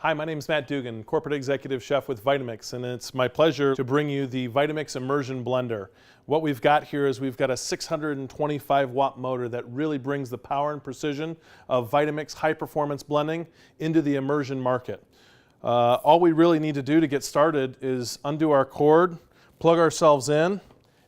Hi, my name is Matt Dugan, Corporate Executive Chef with Vitamix, and it's my pleasure to bring you the Vitamix Immersion blender. What we've got here is we've got a 625 watt motor that really brings the power and precision of Vitamix high performance blending into the immersion market. All we really need to do to get started is undo our cord, plug ourselves in,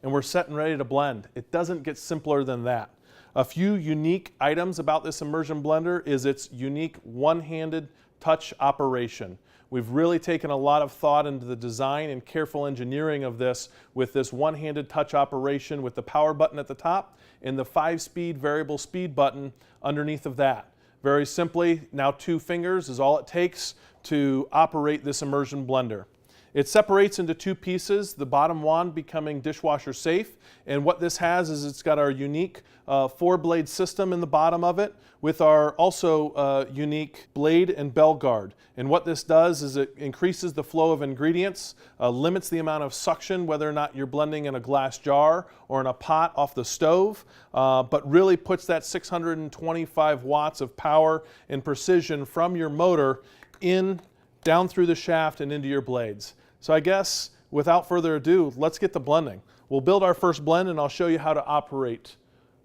and we're set and ready to blend. It doesn't get simpler than that. A few unique items about this immersion blender is its unique one-handed touch operation. We've really taken a lot of thought into the design and careful engineering of this with this one-handed touch operation with the power button at the top and the 5-speed variable speed button underneath of that. Very simply, now 2 fingers is all it takes to operate this immersion blender. It separates into 2 pieces, the bottom one becoming dishwasher safe, and what this has is it's got our unique 4-blade system in the bottom of it with our also unique blade and bell guard. And what this does is it increases the flow of ingredients, limits the amount of suction, whether or not you're blending in a glass jar or in a pot off the stove, but really puts that 625 watts of power and precision from your motor in, down through the shaft and into your blades. So I guess, without further ado, let's get to blending. We'll build our first blend and I'll show you how to operate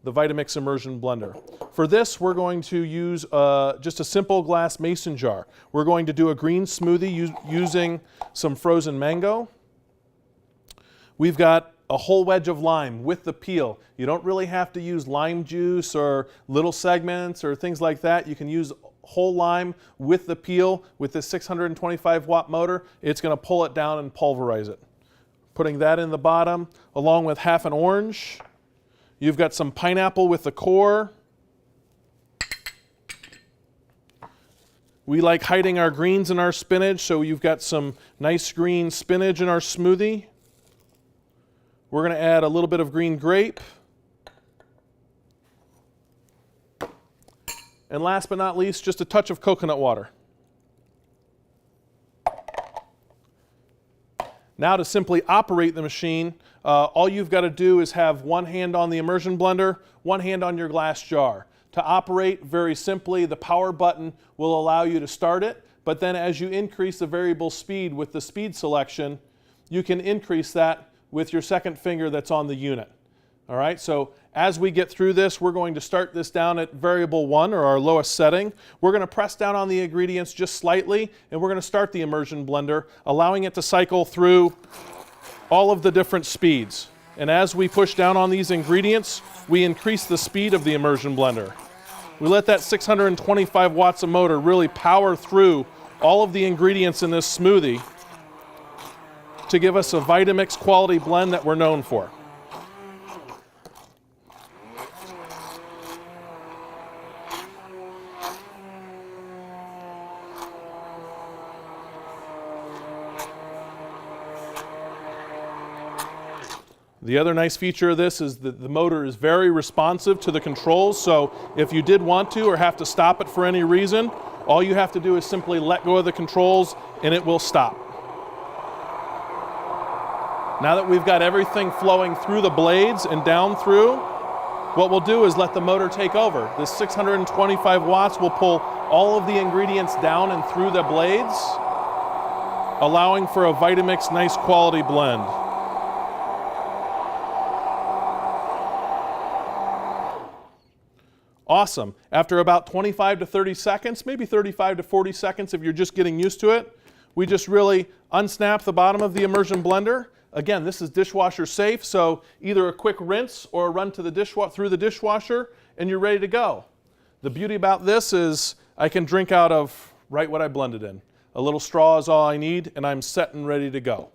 the Vitamix Immersion blender. For this, we're going to use just a simple glass mason jar. We're going to do a green smoothie using some frozen mango. We've got a whole wedge of lime with the peel. You don't really have to use lime juice or little segments or things like that. You can use whole lime with the peel with this 625 watt motor. It's going to pull it down and pulverize it. Putting that in the bottom along with half an orange. You've got some pineapple with the core. We like hiding our greens and our spinach, so you've got some nice green spinach in our smoothie. We're going to add a little bit of green grape. And last but not least, just a touch of coconut water. Now to simply operate the machine, all you've got to do is have one hand on the immersion blender, one hand on your glass jar. To operate, very simply, the power button will allow you to start it, but then as you increase the variable speed with the speed selection, you can increase that with your second finger that's on the unit. All right, so as we get through this, we're going to start this down at variable 1, or our lowest setting. We're going to press down on the ingredients just slightly, and we're going to start the immersion blender, allowing it to cycle through all of the different speeds. And as we push down on these ingredients, we increase the speed of the immersion blender. We let that 625 watts of motor really power through all of the ingredients in this smoothie to give us a Vitamix quality blend that we're known for. The other nice feature of this is that the motor is very responsive to the controls, so if you did want to or have to stop it for any reason, all you have to do is simply let go of the controls and it will stop. Now that we've got everything flowing through the blades and down through, what we'll do is let the motor take over. This 625 watts will pull all of the ingredients down and through the blades, allowing for a Vitamix nice quality blend. Awesome. After about 25 to 30 seconds, maybe 35 to 40 seconds if you're just getting used to it, we just really unsnap the bottom of the immersion blender. Again, this is dishwasher safe, so either a quick rinse or a run to the through the dishwasher and you're ready to go. The beauty about this is I can drink out of right what I blended in. A little straw is all I need and I'm set and ready to go.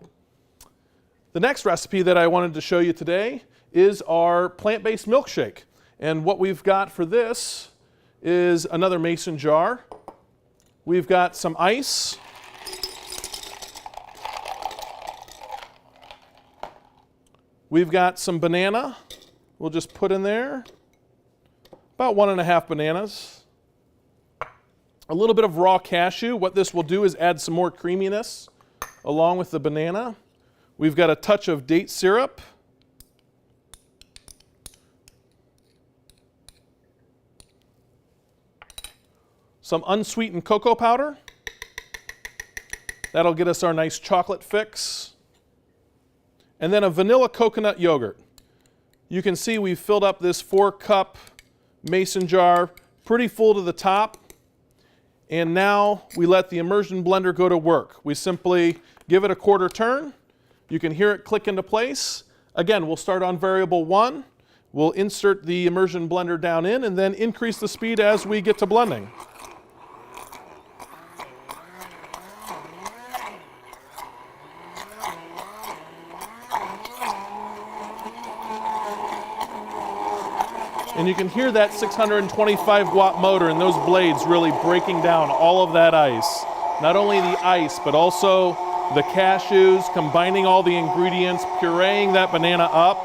The next recipe that I wanted to show you today is our plant-based milkshake. And what we've got for this is another mason jar. We've got some ice. We've got some banana. We'll just put in there about 1.5 bananas. A little bit of raw cashew. What this will do is add some more creaminess along with the banana. We've got a touch of date syrup. some unsweetened cocoa powder, That'll get us our nice chocolate fix. And then a vanilla coconut yogurt. You can see we've filled up this 4-cup mason jar pretty full to the top. And now we let the immersion blender go to work. We simply give it a quarter turn. You can hear it click into place. Again, we'll start on variable 1. We'll insert the immersion blender down in and then increase the speed as we get to blending. And you can hear that 625 watt motor and those blades really breaking down all of that ice. Not only the ice, but also the cashews, combining all the ingredients, pureeing that banana up.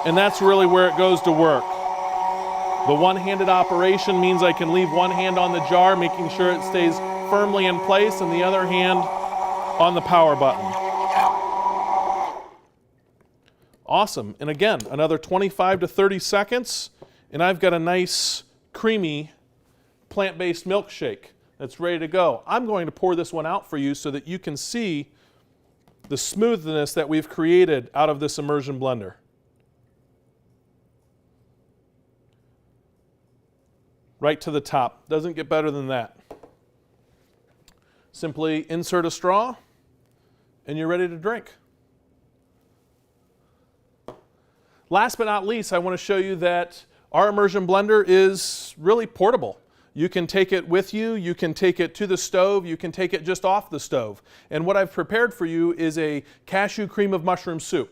And that's really where it goes to work. The one-handed operation means I can leave one hand on the jar, making sure it stays firmly in place, and the other hand on the power button. Awesome. And again, another 25 to 30 seconds, and I've got a nice, creamy, plant-based milkshake that's ready to go. I'm going to pour this one out for you so that you can see the smoothness that we've created out of this immersion blender. Right to the top. Doesn't get better than that. Simply insert a straw, and you're ready to drink. Last but not least, I want to show you that our immersion blender is really portable. You can take it with you, you can take it to the stove, you can take it just off the stove. And what I've prepared for you is a cashew cream of mushroom soup.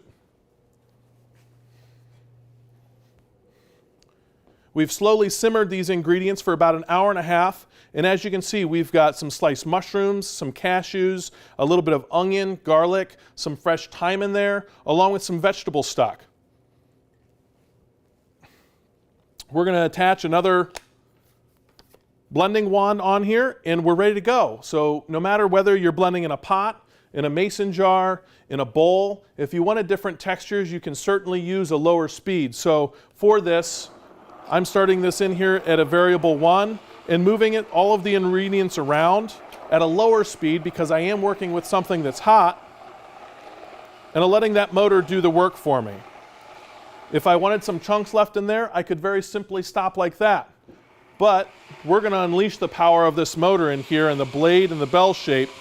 We've slowly simmered these ingredients for about an hour and a half, and as you can see, we've got some sliced mushrooms, some cashews, a little bit of onion, garlic, some fresh thyme in there, along with some vegetable stock. We're going to attach another blending wand on here, and we're ready to go. So no matter whether you're blending in a pot, in a mason jar, in a bowl, if you wanted different textures, you can certainly use a lower speed. So for this, I'm starting this in here at a variable 1 and moving it, all of the ingredients around at a lower speed because I am working with something that's hot, and I'm letting that motor do the work for me. If I wanted some chunks left in there, I could very simply stop like that. But we're going to unleash the power of this motor in here and the blade and the bell shape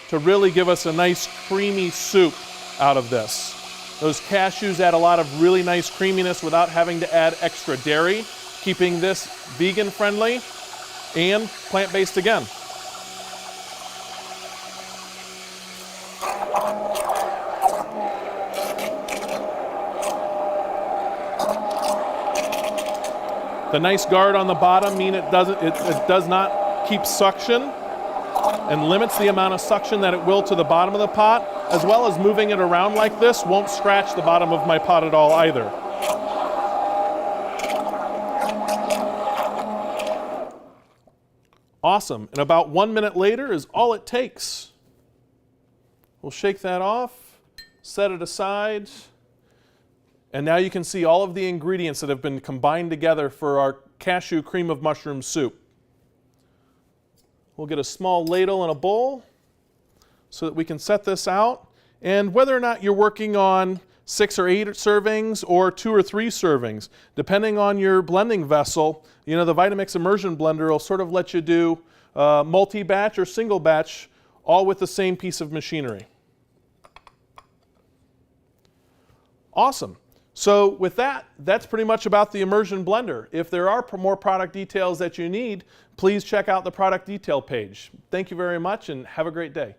to really give us a nice creamy soup out of this. Those cashews add a lot of really nice creaminess without having to add extra dairy, keeping this vegan friendly and plant-based again. The nice guard on the bottom means it does not keep suction and limits the amount of suction that it will to the bottom of the pot, as well as moving it around like this won't scratch the bottom of my pot at all either. Awesome. And about 1 minute later is all it takes. We'll shake that off, set it aside. And now you can see all of the ingredients that have been combined together for our cashew cream of mushroom soup. We'll get a small ladle and a bowl so that we can set this out. And whether or not you're working on 6 or 8 servings or 2 or 3 servings, depending on your blending vessel, you know, the Vitamix immersion blender will sort of let you do multi-batch or single batch, all with the same piece of machinery. Awesome. So with that, that's pretty much about the immersion blender. If there are more product details that you need, please check out the product detail page. Thank you very much and have a great day.